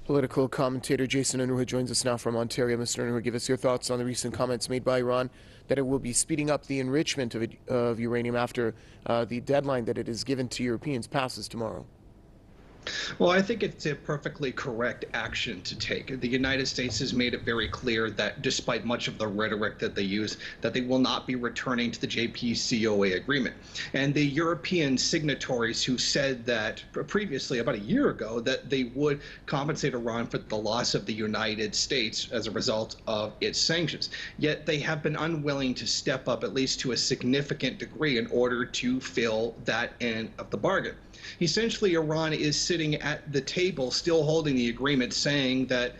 Political commentator Jason Unruhe joins us now from Ontario. Mr. Unruhe, give us your thoughts on the recent comments made by Iran that it will be speeding up the enrichment of uranium after the deadline that it is given to Europeans passes tomorrow. Well, I think it's a perfectly correct action to take. The United States has made it very clear that despite much of the rhetoric that they use, that they will not be returning to the JCPOA agreement. And the European signatories who said that previously, about a year ago, that they would compensate Iran for the loss of the United States as a result of its sanctions. Yet they have been unwilling to step up at least to a significant degree in order to fill that end of the bargain. Essentially, Iran is sitting at the table still holding the agreement, saying that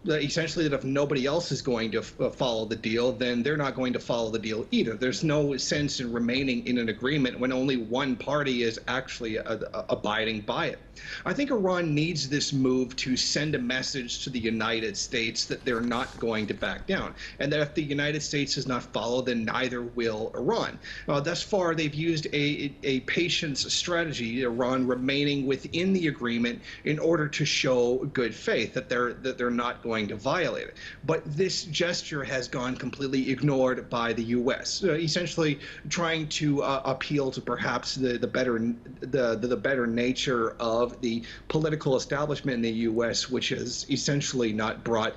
essentially that if nobody else is going to follow the deal, then they're not going to follow the deal either. There's no sense in remaining in an agreement when only one party is actually abiding by it. I think Iran needs this move to send a message to the United States that they're not going to back down, and that if the United States does not follow, then neither will Iran. Thus far, they've used a patience strategy, Iran remaining within the agreement in order to show good faith that they're not going to violate it. But this gesture has gone completely ignored by the U.S., essentially trying to appeal to perhaps the better nature of the political establishment in the U.S., which has essentially not brought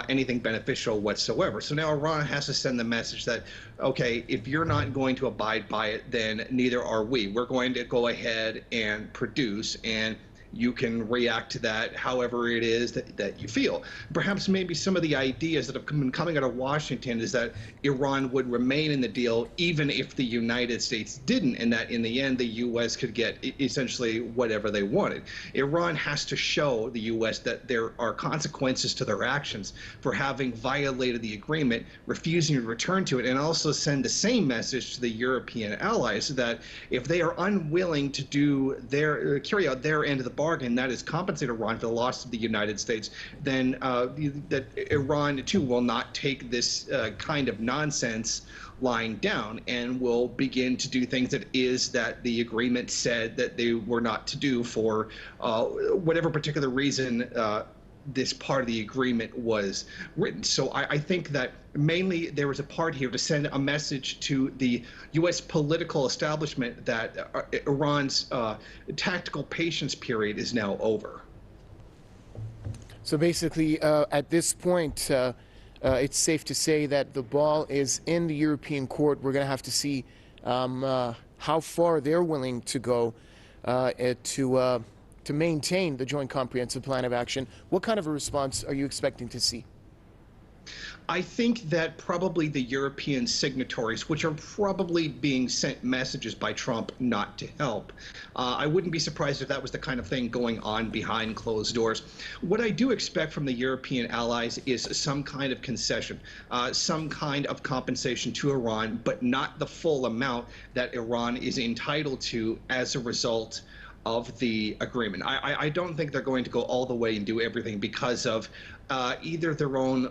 anything beneficial whatsoever. So now Iran has to send the message that, okay, if you're not going to abide by it, then neither are we. We're going to go ahead and produce, and you can react to that however it is that you feel. Perhaps maybe some of the ideas that have been coming out of Washington is that Iran would remain in the deal even if the United States didn't, and that in the end the U.S. could get essentially whatever they wanted. Iran has to show the U.S. that there are consequences to their actions for having violated the agreement, refusing to return to it, and also send the same message to the European allies that if they are unwilling to carry out their end of the bargain, that is compensate Iran for the loss of the United States, then that Iran too will not take this kind of nonsense lying down and will begin to do things that the agreement said that they were not to do for whatever particular reason this part of the agreement was written. So I think that mainly there was a part here to send a message to the U.S. political establishment that Iran's tactical patience period is now over. So basically, at this point, it's safe to say that the ball is in the European court. We're going to have to see how far they're willing to go to maintain the Joint Comprehensive Plan of Action. What kind of a response are you expecting to see? I think that probably the European signatories, which are probably being sent messages by Trump not to help, I wouldn't be surprised if that was the kind of thing going on behind closed doors. What I do expect from the European allies is some kind of concession, some kind of compensation to Iran, but not the full amount that Iran is entitled to as a result of the agreement. I don't think they're going to go all the way and do everything because of either their own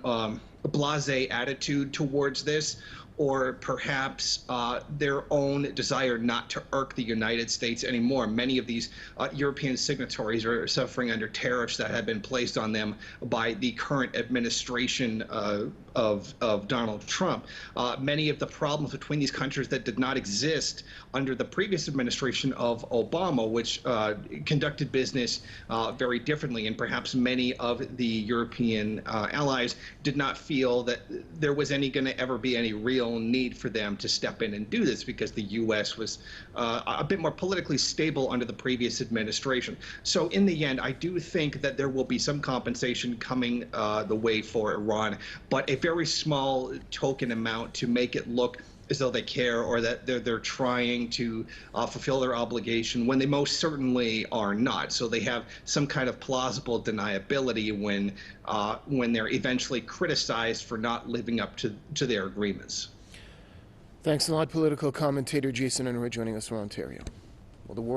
blasé attitude towards this, or perhaps their own desire not to irk the United States anymore. Many of these European signatories are suffering under tariffs that have been placed on them by the current administration of Donald Trump. Many of the problems between these countries that did not exist under the previous administration of Obama, which conducted business very differently, and perhaps many of the European allies did not feel that there was going to ever be any real need for them to step in and do this because the U.S. was a bit more politically stable under the previous administration. So in the end, I do think that there will be some compensation coming the way for Iran, but a very small token amount to make it look as though they care or that they're trying to fulfill their obligation when they most certainly are not. So they have some kind of plausible deniability when they're eventually criticized for not living up to their agreements. Thanks a lot, political commentator Jason Unruhe, joining us from Ontario. Well, the war